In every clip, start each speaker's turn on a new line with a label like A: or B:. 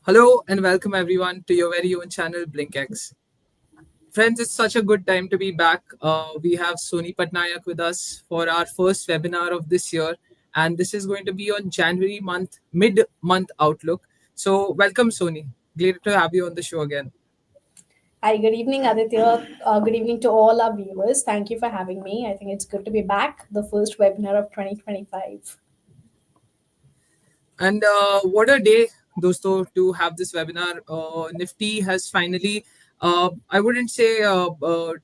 A: Hello and welcome everyone to your very own channel blinkX. Friends, it's such a good time to be back. We have Soni Patnaik with us for our first webinar of this year, and this is going to be on January month, mid-month outlook. So, welcome, Soni. Glad to have you on the show again.
B: Hi, good evening, Aditya. Good evening to all our viewers. Thank you for having me. I think it's good to be back, the first webinar of 2025.
A: And what a day, dosto, to have this webinar. Nifty has finally, I wouldn't say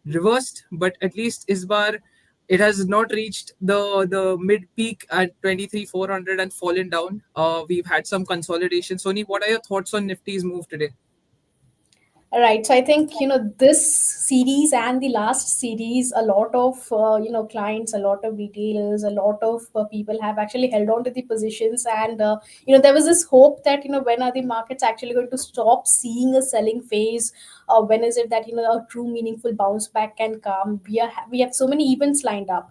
A: reversed, but at least is bar it has not reached the mid peak at 23,400 and fallen down. We've had some consolidation. Sony, what are your thoughts on Nifty's move today?
B: All right. So I think, this series and the last series, a lot of, clients, a lot of retailers, a lot of people have actually held on to the positions. And, there was this hope that, when are the markets actually going to stop seeing a selling phase? When is it that, a true meaningful bounce back can come? We have so many events lined up.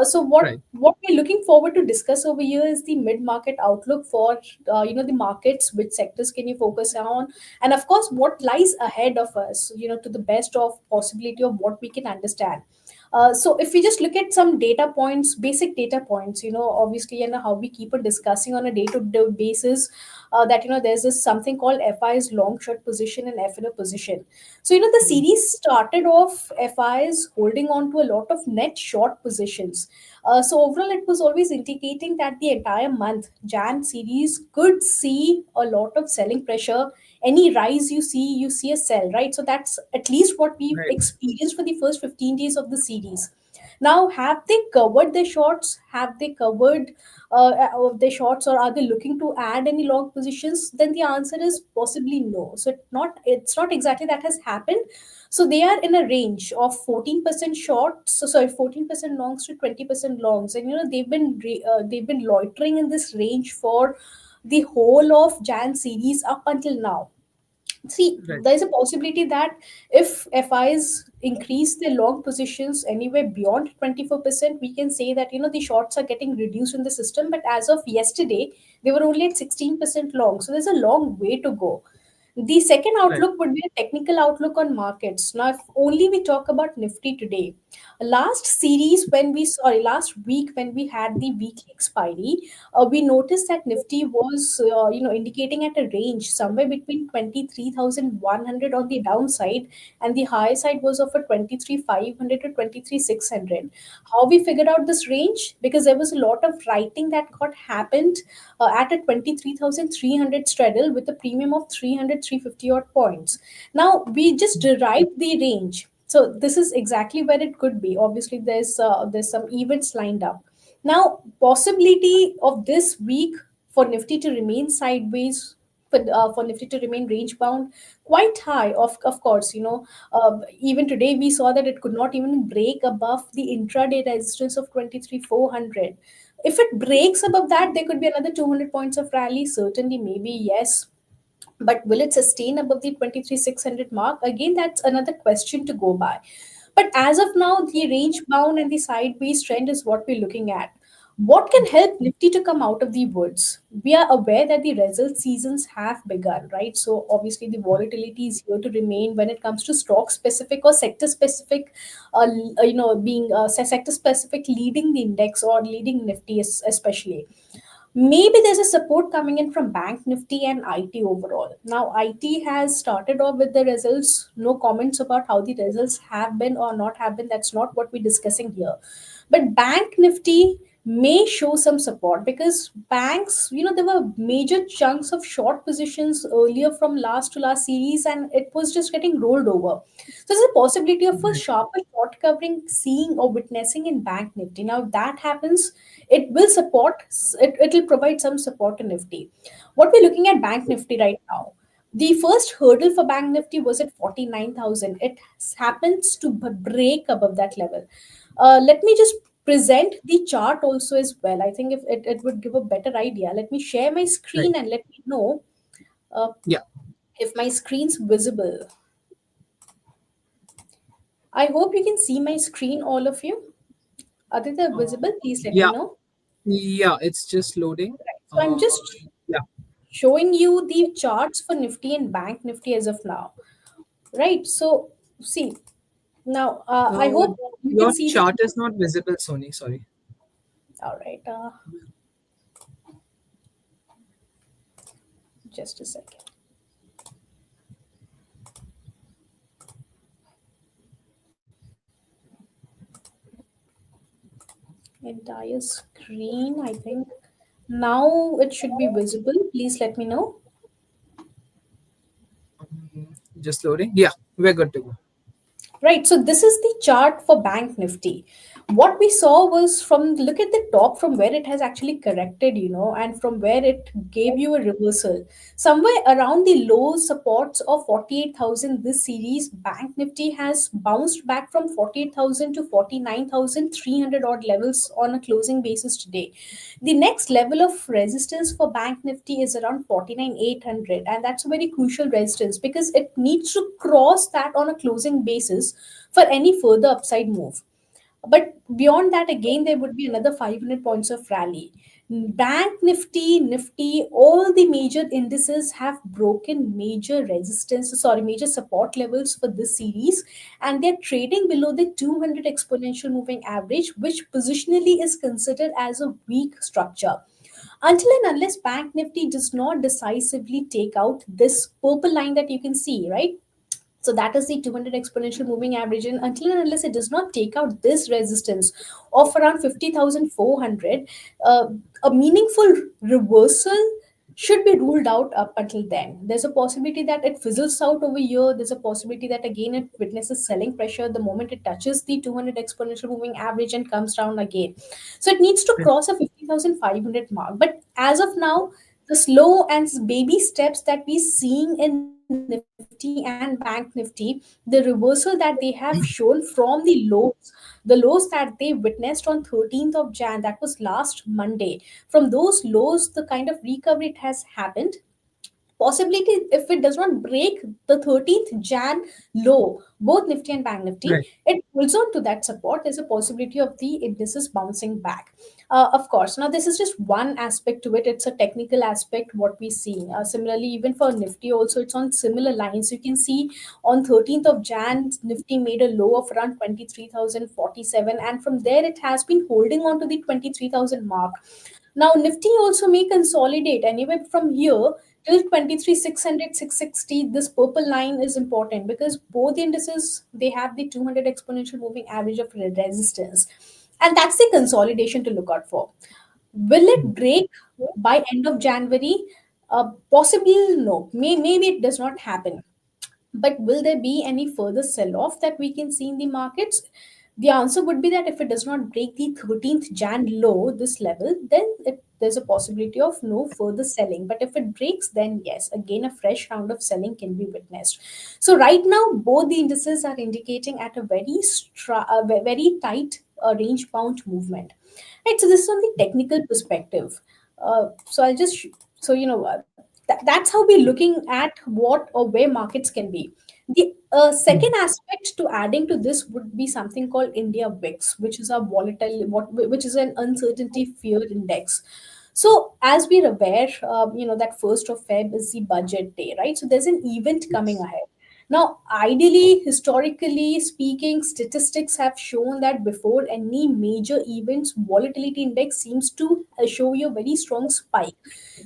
B: So
A: Right,
B: what we're looking forward to discuss over here is the mid market outlook for the markets. Which sectors can you focus on, and of course what lies ahead of us, to the best of possibility of what we can understand. So if we just look at some data points, basic data points, obviously, and how we keep on discussing on a day-to-day basis, that there's this something called FI's long short position and FNO position. So the series started off FIs holding on to a lot of net short positions. So overall, it was always indicating that the entire month Jan series could see a lot of selling pressure. Any rise you see a sell, right? So that's at least what we've
A: right,
B: experienced for the first 15 days of the series. Now, have they covered their shorts? Have they covered of their shorts, or are they looking to add any long positions? Then the answer is possibly no. So it's not exactly that has happened. So they are in a range of 14% shorts, so sorry, 14% longs to 20% longs, and they've been loitering in this range for the whole of Jan series up until now. See,
A: right,
B: there's a possibility that if FIs increase their long positions anywhere beyond 24%, we can say that the shorts are getting reduced in the system. But as of yesterday, they were only at 16% long. So there's a long way to go. The second
A: right,
B: outlook would be a technical outlook on markets. Now, if only we talk about Nifty today, last week when we had the weekly expiry, we noticed that Nifty was, indicating at a range somewhere between 23,100 on the downside, and the high side was of a 23,500 to 23,600. How we figured out this range? Because there was a lot of writing that got happened at a 23,300 straddle with a premium of 300, 350 odd points. Now we just derived the range. So this is exactly where it could be. Obviously, there's some events lined up. Now, possibility of this week for Nifty to remain sideways, for Nifty to remain range bound, quite high. Of course, even today we saw that it could not even break above the intraday resistance of 23,400. If it breaks above that, there could be another 200 points of rally. Certainly, maybe yes, but will it sustain above the 23,600 mark? Again, that's another question to go by. But as of now, the range bound and the sideways trend is what we're looking at. What can help Nifty to come out of the woods? We are aware that the result seasons have begun, right? So obviously the volatility is here to remain when it comes to stock specific or sector specific, being sector specific leading the index or leading Nifty especially. Maybe there's a support coming in from Bank Nifty and IT overall. Now, IT has started off with the results. No comments about how the results have been or not have been. That's not what we're discussing here. But Bank Nifty may show some support because banks, there were major chunks of short positions earlier from last to last series, and it was just getting rolled over. So there's a possibility of a
A: right,
B: sharper short covering seeing or witnessing in Bank Nifty. Now, if that happens, it will support, it will provide some support to Nifty. What we're looking at Bank Nifty right now, the first hurdle for Bank Nifty was at 49,000. It happens to break above that level. Let me just present the chart also as well. I think if it would give a better idea. Let me share my
A: right.
B: screen and let me know uh,
A: Yeah,
B: if my screen's visible. I hope you can see my screen, all of you. Are they
A: uh,
B: visible? Please let me
A: yeah,
B: know.
A: yeah. It's just loading.
B: Right. So I'm
A: Uh,
B: just
A: yeah,
B: showing you the charts for Nifty and Bank Nifty as of now, right? So see now, I
A: Uh,
B: hope you can
A: your
B: see the.
A: chart is not visible, Sony. Sorry.
B: All right, just a second. Entire screen, I think. Now it should be visible. Please let me know.
A: Just loading. Yeah, we're good to go.
B: Right, so this is the chart for Bank Nifty. What we saw was, from look at the top, from where it has actually corrected, and from where it gave you a reversal. Somewhere around the low supports of 48,000, this series, Bank Nifty has bounced back from 48,000 to 49,300 odd levels on a closing basis today. The next level of resistance for Bank Nifty is around 49,800, and that's a very crucial resistance because it needs to cross that on a closing basis for any further upside move. But beyond that, again, there would be another 500 points of rally. Bank Nifty, Nifty, all the major indices have broken major major support levels for this series, and they're trading below the 200 exponential moving average, which positionally is considered as a weak structure. Until and unless Bank Nifty does not decisively take out this purple line that you can see, right? So that is the 200 exponential moving average. And until and unless it does not take out this resistance of around 50,400, a meaningful reversal should be ruled out up until then. There's a possibility that it fizzles out over here. There's a possibility that again it witnesses selling pressure the moment it touches the 200 exponential moving average and comes down again. So it needs to cross a 50,500 mark. But as of now, the slow and baby steps that we're seeing in Nifty and Bank Nifty, the reversal that they have shown from the lows that they witnessed on 13th of Jan, that was last Monday. From those lows, the kind of recovery it has happened. Possibility, if it does not break the 13th Jan low, both Nifty and Bank Nifty,
A: Right.
B: it holds on to that support. There's a possibility of the indices bouncing back. Of course, now this is just one aspect to it. It's a technical aspect what we see. Similarly, even for Nifty also, it's on similar lines. You can see on 13th of Jan, Nifty made a low of around 23,047, and from there it has been holding on to the 23,000 mark. Now, Nifty also may consolidate anywhere from here till 23 600 660. This purple line is important because both the indices, they have the 200 exponential moving average of resistance, and that's the consolidation to look out for. Will it break by end of January? Possibly no. Maybe it does not happen. But will there be any further sell off that we can see in the markets? The answer would be that if it does not break the 13th Jan low, this level, then there's a possibility of no further selling. But if it breaks, then yes, again, a fresh round of selling can be witnessed. So, right now, both the indices are indicating at a very tight range bound movement. Right, so this is on the technical perspective. So I'll just so you know that's how we're looking at what or where markets can be. The second aspect to adding to this would be something called India VIX, which is a which is an uncertainty fear index. So as we're aware, that 1st of Feb is the budget day, right? So there's an event coming
A: Yes.
B: ahead. Now, ideally, historically speaking, statistics have shown that before any major events, volatility index seems to show you a very strong spike.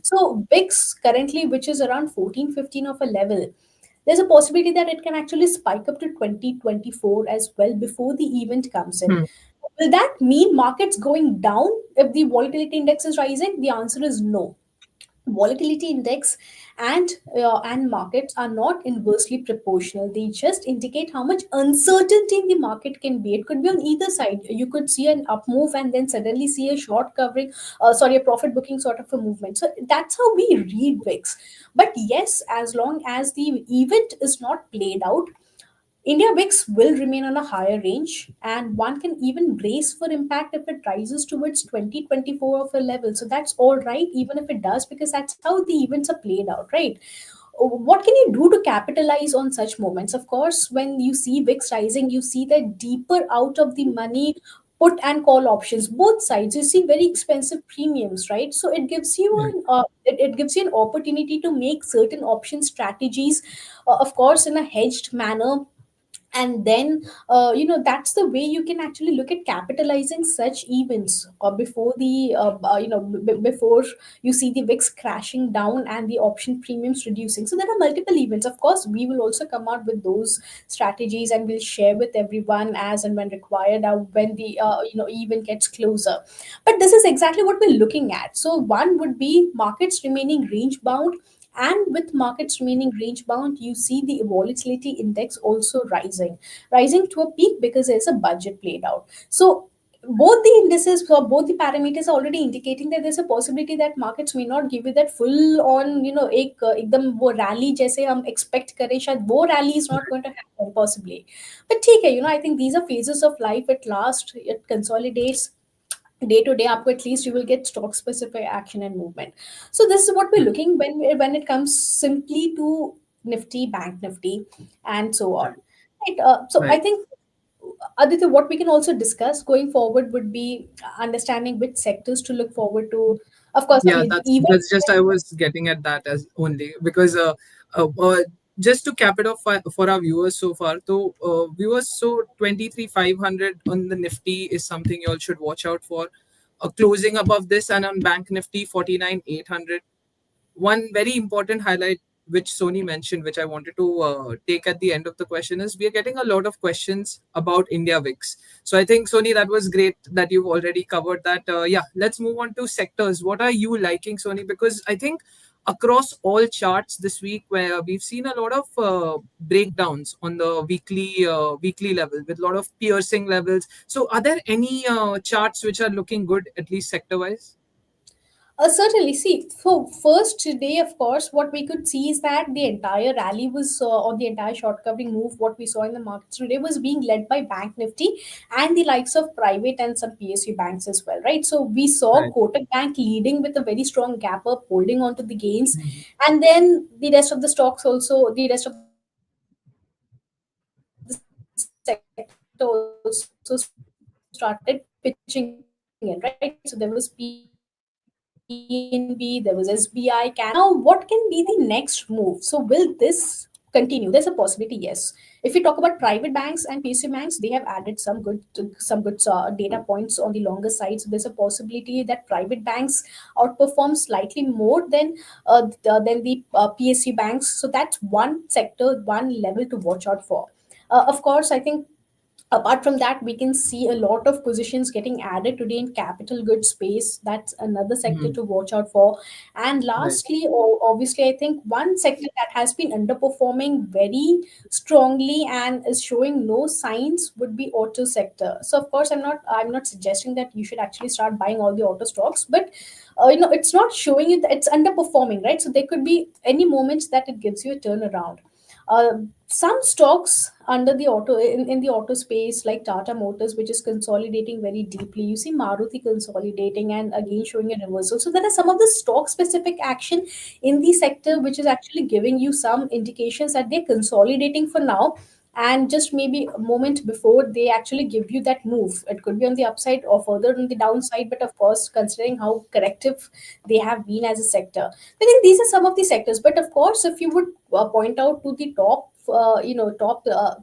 B: So VIX currently, which is around 14 15 of a level, there's a possibility that it can actually spike up to 2024 as well before the event comes in.
A: Hmm.
B: Will that mean markets going down if the volatility index is rising? The answer is no. Volatility index and markets are not inversely proportional. They just indicate how much uncertainty in the market can be. It could be on either side. You could see an up move and then suddenly see a short covering, a profit booking sort of a movement. So that's how we read VIX. But yes, as long as the event is not played out, India VIX will remain on a higher range, and one can even brace for impact if it rises towards 2024 of a level. So that's all right, even if it does, because that's how the events are played out, right? What can you do to capitalize on such moments? Of course, when you see VIX rising, you see that deeper out of the money put and call options, both sides. You see very expensive premiums, right? So it gives you
A: Right.
B: it gives you an opportunity to make certain option strategies, of course, in a hedged manner. And then that's the way you can actually look at capitalizing such events, before the before you see the VIX crashing down and the option premiums reducing. So there are multiple events. Of course, we will also come out with those strategies, and we'll share with everyone as and when required, when the event gets closer. But this is exactly what we're looking at. So one would be markets remaining range bound, and with markets remaining range bound, you see the volatility index also rising to a peak because there's a budget played out. So both the indices or both the parameters are already indicating that there's a possibility that markets may not give you that full on, एक एकदम वो rally जैसे हम expect करें, शायद वो rally is not going to happen possibly. But ठीक है, I think these are phases of life. At last it consolidates day to day. Up at least you will get stock specific action and movement. So this is what we're
A: Right.
B: looking when it comes simply to Nifty, Bank Nifty, and so on. Right. So I
A: Right.
B: think, Aditya, what we can also discuss going forward would be understanding which sectors to look forward to. Of course,
A: Yeah,
B: even
A: that's just I was getting at that as only because uh, uh just to cap it off for our viewers so far. So viewers, so 23,500 on the Nifty is something you all should watch out for. Closing above this, and on Bank Nifty 49,800. One very important highlight which Sony mentioned, which I wanted to take at the end of the question, is we are getting a lot of questions about India VIX. So I think, Sony, that was great that you've already covered that. Yeah, let's move on to sectors. What are you liking, Sony? Because I think across all charts this week, where we've seen a lot of breakdowns on the weekly level with a lot of piercing levels. So are there any charts which are looking good, at least sector wise?
B: Certainly. See, for first today, of course, what we could see is that the entire rally was, or the entire short covering move, what we saw in the markets today was being led by Bank Nifty and the likes of private and some PSU banks as well, right? So we saw
A: Right.
B: Kotak Bank leading with a very strong gap up, holding on to the gains,
A: Mhm.
B: and then the rest of the stocks also, the rest of the sector also started pitching in, right? So there was PNB, there was SBI, and now what can be the next move? So will this continue? There's a possibility, yes. If you talk about private banks and PSU banks, they have added some good data points on the longer side. So there's a possibility that private banks outperform slightly more than the PSU banks. So that's one sector, one level to watch out for. Of course, I think apart from that, we can see a lot of positions getting added today in capital goods space. That's another sector
A: Mhm.
B: to watch out for. And
A: Right.
B: lastly, obviously, I think one sector that has been underperforming very strongly and is showing no signs would be auto sector. So of course, I'm not suggesting that you should actually start buying all the auto stocks, but it's not showing you that it's underperforming, right? So there could be any moments that it gives you a turnaround. Some stocks under the in the auto space, like Tata Motors, which is consolidating very deeply. You see Maruti consolidating and again showing a reversal. So there are some of the stock specific action in the sector which is actually giving you some indications that they're consolidating for now, and just maybe a moment before they actually give you that move. It could be on the upside or further on the downside, but of course, considering how corrective they have been as a sector, I think these are some of the sectors. But of course, if you would point out to the top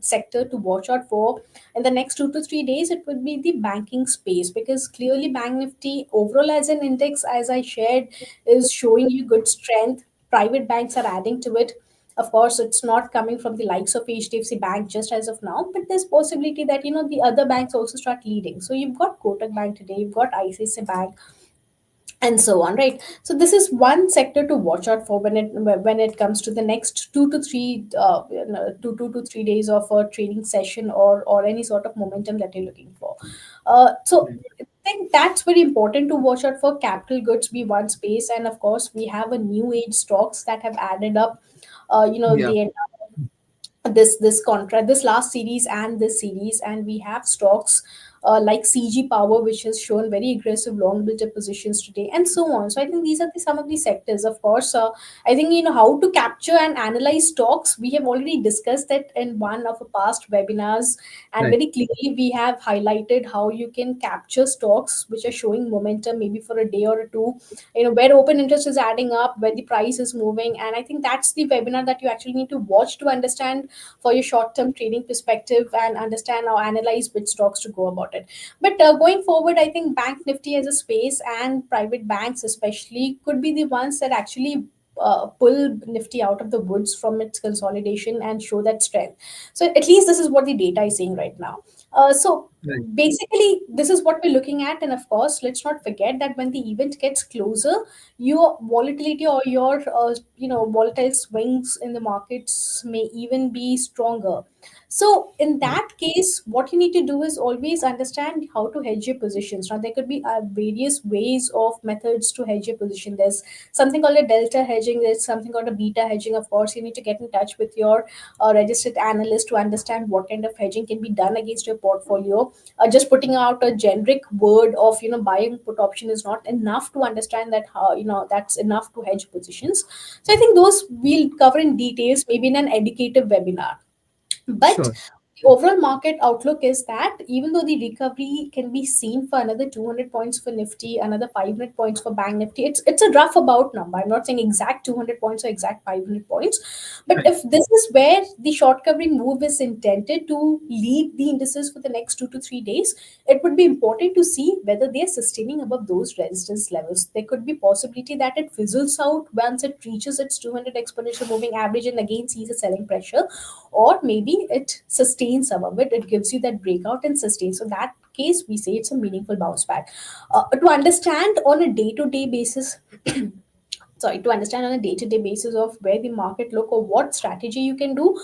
B: sector to watch out for in the next 2 to 3 days, it would be the banking space, because clearly Bank Nifty overall as an index, as I shared, is showing you good strength. Private banks are adding to it. Of course, it's not coming from the likes of HDFC Bank just as of now, but there's possibility that the other banks also start leading. So you've got Kotak Bank today, you've got ICICI Bank, and so on, right? So this is one sector to watch out for when it comes to the next 2 to 3 days of a trading session, or any sort of momentum that you're looking for. So I think that's very important to watch out for. Capital goods be one space, and of course we have a new age stocks that have added up,
A: Yeah.
B: the this contract, this last series and this series, and we have stocks like CG Power, which has shown very aggressive long built-up positions today, and so on. So I think these are some of the sectors. Of course, I think how to capture and analyze stocks. We have already discussed that in one of the past webinars, and
A: Right.
B: very clearly we have highlighted how you can capture stocks which are showing momentum, maybe for a day or two. Where open interest is adding up, where the price is moving, and I think that's the webinar that you actually need to watch to understand for your short-term trading perspective and understand or analyze which stocks to go about it. But going forward, I think Bank Nifty as a space and private banks especially could be the ones that actually pull Nifty out of the woods from its consolidation and show that strength. So at least this is what the data is saying right now. So
A: Right.
B: basically, this is what we're looking at, and of course, let's not forget that when the event gets closer, your volatility or your volatile swings in the markets may even be stronger. So in
A: Right.
B: that case, what you need to do is always understand how to hedge your positions. Now there could be various ways of methods to hedge your position. There's something called a delta hedging, there's something called a beta hedging. Of course, you need to get in touch with your registered analyst to understand what kind of hedging can be done against your portfolio. Just putting out a generic word of buying put option is not enough to understand that how that's enough to hedge positions. So I think those we'll cover in details maybe in an educative webinar. But
A: Sure.
B: the overall market outlook is that even though the recovery can be seen for another 200 points for Nifty, another 500 points for Bank Nifty, it's a rough about number. I'm not saying exact 200 points or exact 500 points. But
A: Right.
B: if this is where the short covering move is intended to lead the indices for the next 2 to 3 days, it would be important to see whether they are sustaining above those resistance levels. There could be possibility that it fizzles out once it reaches its 200 exponential moving average and again sees a selling pressure, or maybe it sustains some of it, it gives you that breakout and sustains. So that case we say it's a meaningful bounce back. To understand on a day-to-day basis, sorry, to understand on a day-to-day basis of where the market look or what strategy you can do,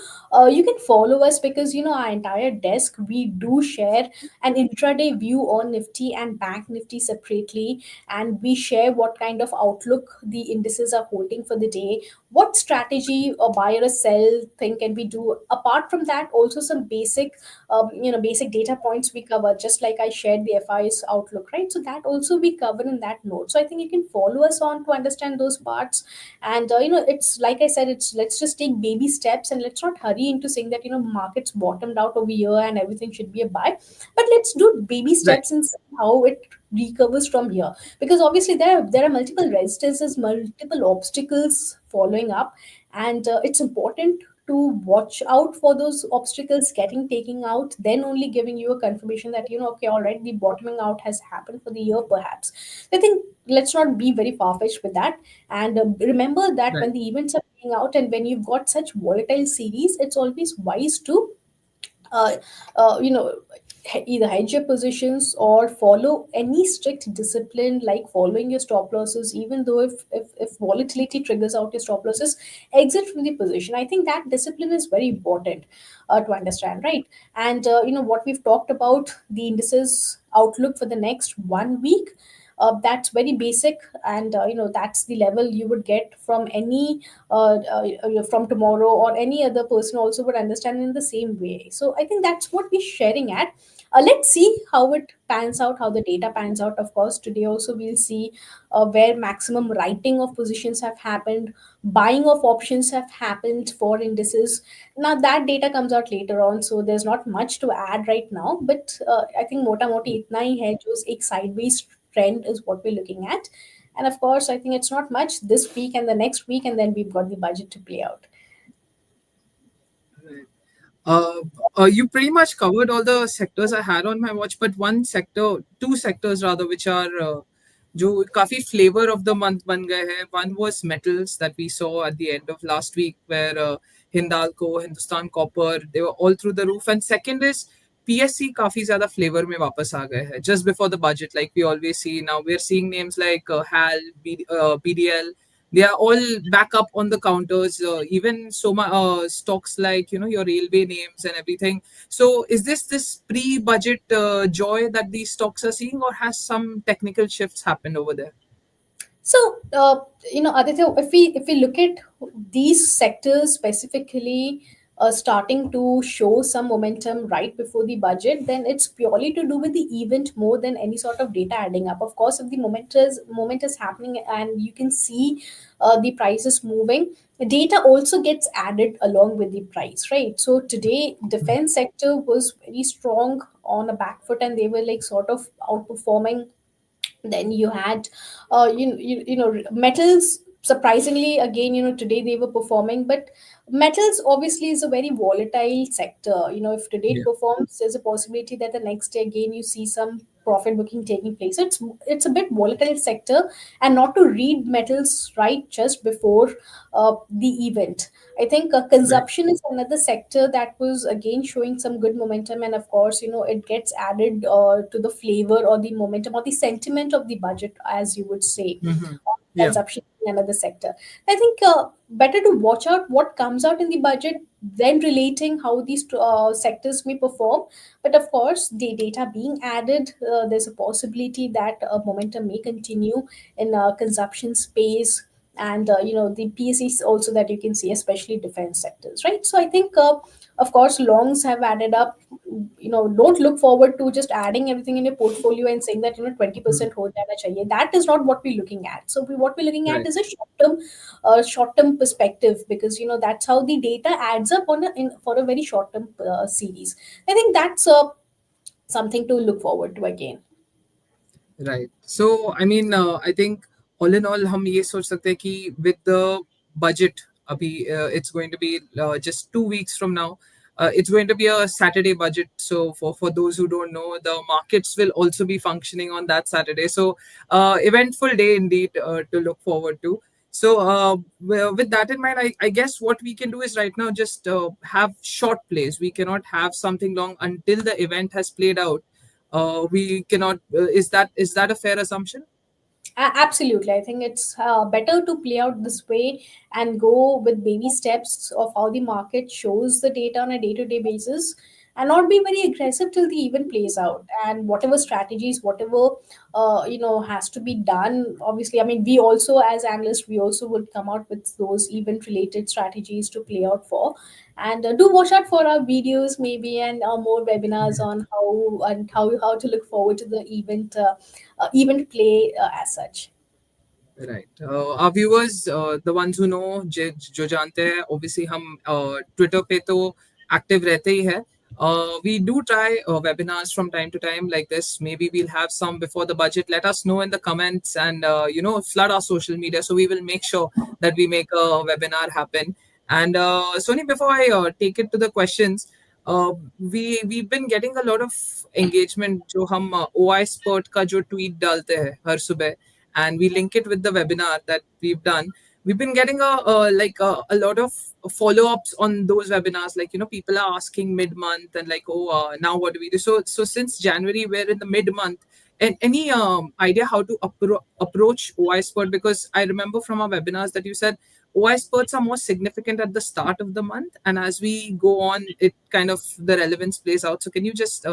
B: you can follow us, because our entire desk, we do share an intraday view on Nifty and Bank Nifty separately, and we share what kind of outlook the indices are holding for the day, what strategy or buy or sell thing can we do. Apart from that, also some basic data points we cover, just like I shared the FI's outlook, right? So that also we cover in that note. So I think you can follow us on to understand those parts. And it's like I said, it's let's just take baby steps, and let's not hurry into saying that markets bottomed out over here and everything should be a buy. But let's do baby
A: Right.
B: steps and see how it recovers from here, because obviously there are multiple resistances, multiple obstacles following up, and it's important to watch out for those obstacles getting taken out, then only giving you a confirmation that okay, all right, the bottoming out has happened for the year perhaps. I think let's not be very far-fetched with that. And remember that
A: Right.
B: when the events are playing out and when you've got such volatile series, it's always wise to uh, uh, you know either hedge your positions or follow any strict discipline, like following your stop losses. Even though if volatility triggers out your stop losses, exit from the position. I think that discipline is very important to understand, right? And what we've talked about, the indices outlook for the next 1 week, that's very basic. And that's the level you would get from any from tomorrow, or any other person also would understand in the same way. So I think that's what we're sharing at. Let's see how it pans out, how the data pans out. Of course, today also we'll see where maximum writing of positions have happened, buying of options have happened for indices. Now that data comes out later on, so there's not much to add right now. But I think mota moti itna hi hai, jo ek sideways trend is what we're looking at. And of course, I think it's not much this week and the next week, and then we've got the budget to play out.
A: Right. Uh, you pretty much covered all the sectors I had on my watch, but one sector, two sectors rather, which are जो काफी flavor of the month बन गए हैं. One was metals that we saw at the end of last week, where Hindalco, Hindustan Copper, they were all through the roof. And second is PSC काफी ज्यादा flavor में वापस आ गए हैं just before the budget, like we always see. Now we're seeing names like HAL, BDL, they are all back up on the counters, even stocks like your railway names and everything. So is this pre-budget joy that these stocks are seeing, or has some technical shifts happened over there?
B: So, Aditya, if we look at these sectors specifically, starting to show some momentum right before the budget, then it's purely to do with the event more than any sort of data adding up. Of course, if the moment is happening and you can see the prices moving, the data also gets added along with the price, right? So today, defense sector was very strong on a back foot, and they were like sort of outperforming. Then you had metals, surprisingly, again, today they were performing. But metals obviously is a very volatile sector. If today it
A: Yeah.
B: performs, there's a possibility that the next day again you see some profit booking taking place. So it's a bit volatile sector, and not to read metals right just before the event. I think
A: Right.
B: consumption is another sector that was again showing some good momentum, and of course, it gets added to the flavor or the momentum or the sentiment of the budget, as you would say.
A: Hmm. Yeah.
B: Consumption in another sector. I think better to watch out what comes out in the budget then relating how these sectors may perform. But of course, the data being added, there's a possibility that momentum may continue in consumption space, and the PSEs also that you can see, especially defense sectors, right? So I think, of course, longs have added up. Don't look forward to just adding everything in your portfolio and saying that 20% ho jana chahiye. That is not what we're looking at. So what we're looking at
A: Right.
B: is a short term perspective, because that's how the data adds up for a very short term series. I think that's something to look forward to again.
A: Right. So, I mean, I think all in all, हम ये सोच सकते हैं कि with the budget, अभी it's going to be just 2 weeks from now. It's going to be a Saturday budget. So, for those who don't know, the markets will also be functioning on that Saturday. So, eventful day indeed to look forward to. So, with that in mind, I guess what we can do is right now just have short plays. We cannot have something long until the event has played out. We cannot. Is that a fair assumption?
B: Absolutely. I think it's better to play out this way and go with baby steps of how the market shows the data on a day to day basis, and not be very aggressive till the event plays out. And whatever strategies, whatever has to be done. Obviously, I mean, we also as analysts, we also would come out with those event related strategies to play out for. And do watch out for our videos maybe, and more webinars on how to look forward to the event play as such.
A: Right. Our viewers, the ones who know, जो जानते हैं, obviously हम Twitter पे तो active रहते ही है. We do try webinars from time to time like this. Maybe we'll have some before the budget. Let us know in the comments and flood our social media. So we will make sure that we make a webinar happen. And Sony, before I take it to the questions, we've been getting a lot of engagement. जो हम OI Spurt का जो tweet डालते हैं हर सुबह, and we link it with the webinar that we've done. We've been getting a lot of follow-ups on those webinars. Like, people are asking mid-month and like, oh, now what do we do? So since January, we're in the mid-month. And any idea how to approach OI spurt? Because I remember from our webinars that you said OI spurts are more significant at the start of the month, and as we go on, it kind of the relevance plays out. So can you just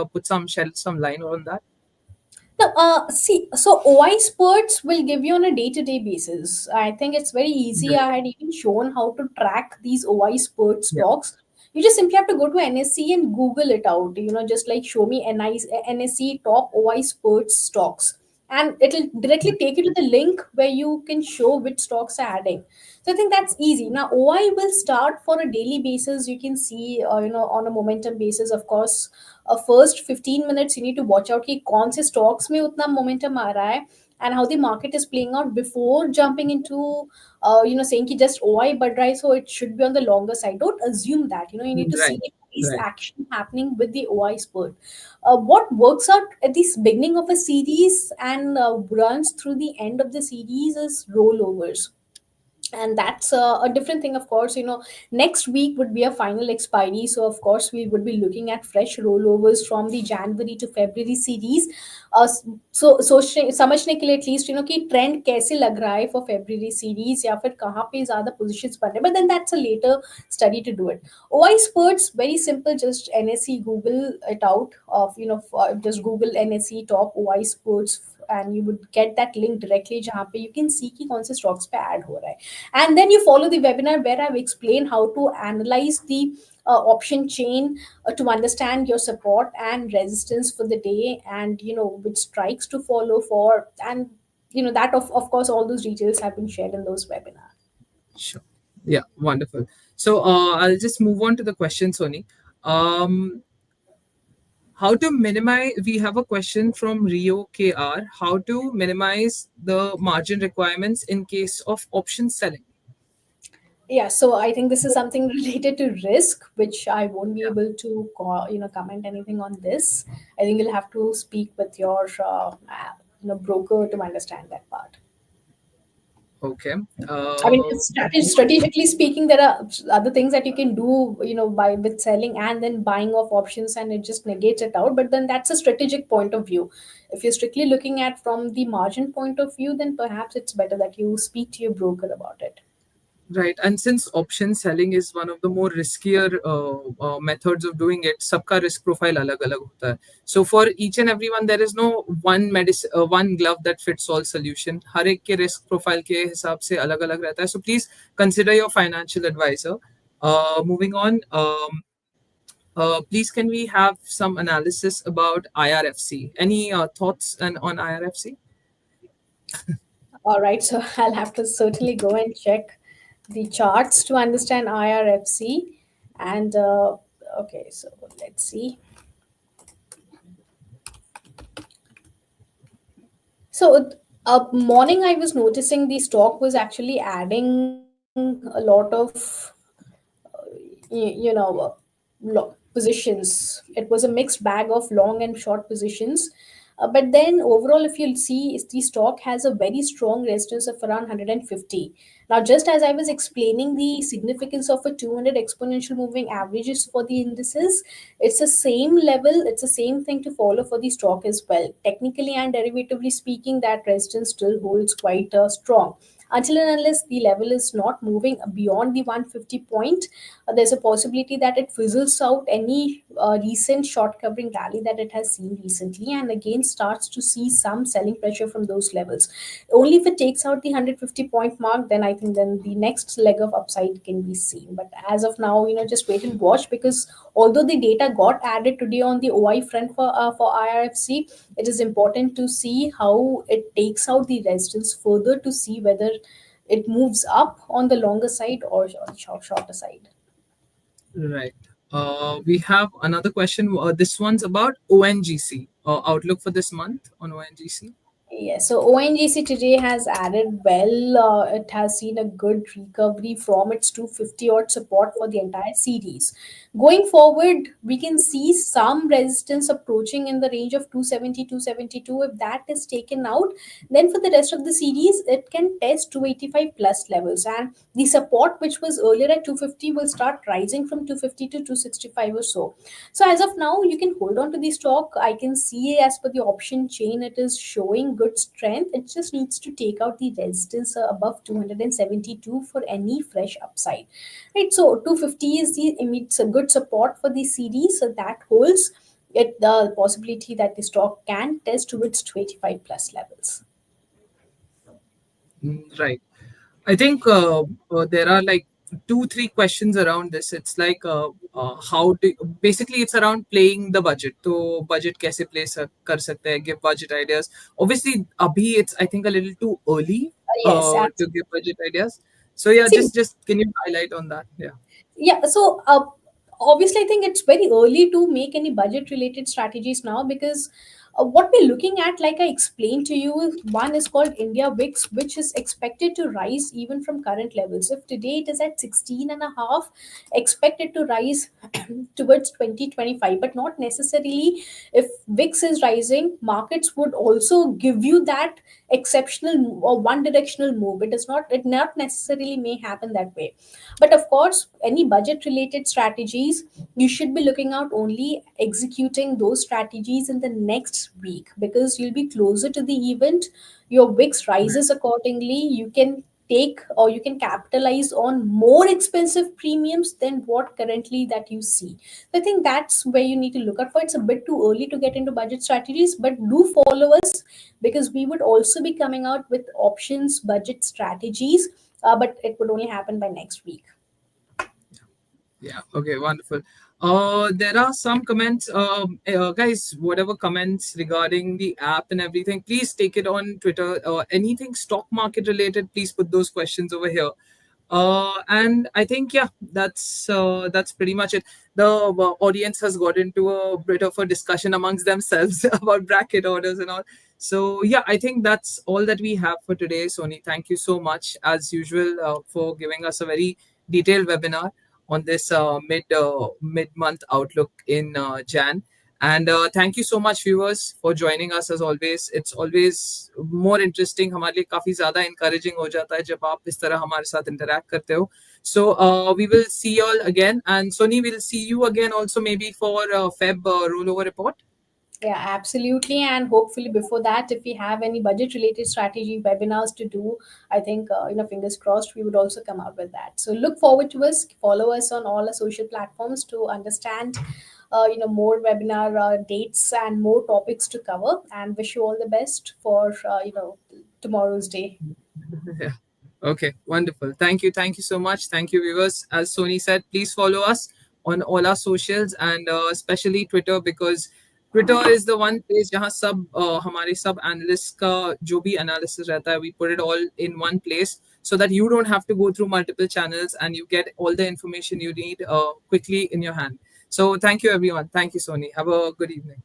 A: shed some light on that?
B: No, see, so OI spurts will give you on a day-to-day basis. I think it's very easy.
A: Right.
B: I had even shown how to track these OI spurt
A: Yeah.
B: stocks. You just simply have to go to NSE and Google it out. Just like show me NSE top OI spurts stocks, and it'll directly take you to the link where you can show which stocks are adding. So I think that's easy. Now OI will start for a daily basis. You can see, on a momentum basis, of course. First 15 minutes you need to watch out कि कौन से stocks में उतना momentum आ रहा है, and how the market is playing out before jumping into saying कि just OI बढ़ रहा है, so it should be on the longer side. Don't assume that. You need to see
A: Right.
B: the price
A: Right.
B: action happening with the OI spurt. What works out at the beginning of a series and runs through the end of the series is rollovers, and that's a different thing. Of course, next week would be a final expiry, so of course we would be looking at fresh rollovers from the January to February series. So समझने के लिए at least कि trend कैसे लग रहा है for February series, या फिर कहाँ पे ज्यादा पोजीशंस बन रहे हैं, but then that's a later study to do it. OI spurts, very simple, just NSE, Google it out of just Google NSE top OI spurts and you would get that link directly जहाँ पे you can see कि कौन से stocks पे add हो रहा है, and then you follow the webinar where I've explained how to analyze the option chain to understand your support and resistance for the day, and which strikes to follow for, and that of course all those details have been shared in those webinars.
A: Sure. Yeah, wonderful. So I'll just move on to the question, Sony. Um, how to minimize? We have a question from Rio KR. How to minimize the margin requirements in case of option selling?
B: Yeah, so I think this is something related to risk, which I won't be able to comment anything on this. I think you'll have to speak with your broker to understand that part.
A: Okay.
B: I mean, it's
A: Moving on.
B: strategically speaking, there are other things that you can do, by with selling and then buying of options, and it just negates it out. But then that's a strategic point of view. If you're strictly looking at from the margin point of view, then perhaps it's better that you speak to your broker about it.
A: Right, and since option selling is one of the more riskier methods of doing it, सबका risk profile अलग अलग होता है. So for each and everyone, there is no one glove that fits all solution. हर एक के risk profile के हिसाब से अलग अलग रहता है. So please consider your financial advisor. Moving on, please can we have some analysis about IRFC? Any thoughts on IRFC?
B: All right, so I'll have to certainly go and check the charts to understand IRFC. And okay, so let's see. So, morning I was noticing the stock was actually adding a lot of positions. It was a mixed bag of long and short positions. But then overall, if you'll see, is the stock has a very strong resistance of around 150. Now, just as I was explaining the significance of a 200 exponential moving averages for the indices, it's the same level, it's the same thing to follow for the stock as well. Technically and derivatively speaking, that resistance still holds quite strong until and unless the level is not moving beyond the 150 point. There's a possibility that it fizzles out any recent short covering rally that it has seen recently, and again starts to see some selling pressure from those levels. Only if it takes out the 150 point mark, then I think then the next leg of upside can be seen. But as of now, just wait and watch, because although the data got added today on the OI front for IRFC, it is important to see how it takes out the resistance further to see whether it moves up on the longer side or on the shorter side.
A: Right. We have another question. This one's about ONGC. Outlook for this month on ONGC.
B: Yes, so ONGC today has added well. It has seen a good recovery from its 250 odd support for the entire series. Going forward, we can see some resistance approaching in the range of 270, 272. If that is taken out, then for the rest of the series, it can test 285 plus levels. And the support, which was earlier at 250, will start rising from 250 to 265 or so. So as of now, you can hold on to the stock. I can see as per the option chain, it is showing good strength. It just needs to take out the resistance above 272 for any fresh upside. Right. So 250 is it's a good support for the series. So that holds it the possibility that the stock can test to its 285 plus levels.
A: Right. I think there are like two, three questions around this. It's like how do basically it's around playing the budget. So budget कैसे play कर सकते हैं? Give budget ideas. Obviously, abhi it's I think a little too early
B: Yes,
A: to
B: absolutely.
A: give budget ideas. So yeah,
B: See,
A: just can you highlight on that? Yeah.
B: yeah, so obviously I think it's very early to make any budget related strategies now, because what we're looking at, like I explained to you, one is called India VIX, which is expected to rise even from current levels. If today it is at 16 and a half, expected to rise towards 2025, but not necessarily. If VIX is rising, markets would also give you that exceptional or one directional move. It not necessarily may happen that way. But of course, any budget related strategies, you should be looking out only executing those strategies in the next week, because you'll be closer to the event. Your VIX rises accordingly. You can take, or you can capitalize on more expensive premiums than what currently that you see. So I think that's where you need to look out for. It's a bit too early to get into budget strategies, but do follow us, because we would also be coming out with options budget strategies, but it would only happen by next week.
A: Yeah. Okay. Wonderful. There are some comments. Guys, whatever comments regarding the app and everything, please take it on Twitter. Anything stock market related, please put those questions over here. And I think yeah, that's pretty much it. The audience has got into a bit of a discussion amongst themselves about bracket orders and all. So yeah, I think that's all that we have for today. Sony, thank you so much as usual for giving us a very detailed webinar on this mid month outlook in Jan. And thank you so much, viewers, for joining us as always. It's always more interesting. हमारे लिए काफी ज़्यादा encouraging हो जाता है जब आप इस तरह हमारे साथ interact करते हो. So we will see you all again, and Sony will see you again also maybe for Feb rollover report.
B: Yeah, absolutely. And hopefully, before that, if we have any budget related strategy webinars to do, I think, fingers crossed, we would also come out with that. So look forward to us. Follow us on all our social platforms to understand, more webinar dates and more topics to cover. And wish you all the best for, tomorrow's day.
A: Yeah. Okay, wonderful. Thank you. Thank you so much. Thank you, viewers. As Sony said, please follow us on all our socials and especially Twitter, because Twitter is the one place जहाँ सब हमारे सब analysts का जो भी analysis रहता है, we put it all in one place so that you don't have to go through multiple channels and you get all the information you need quickly in your hand. So thank you, everyone. Thank you, Sony. Have a good evening.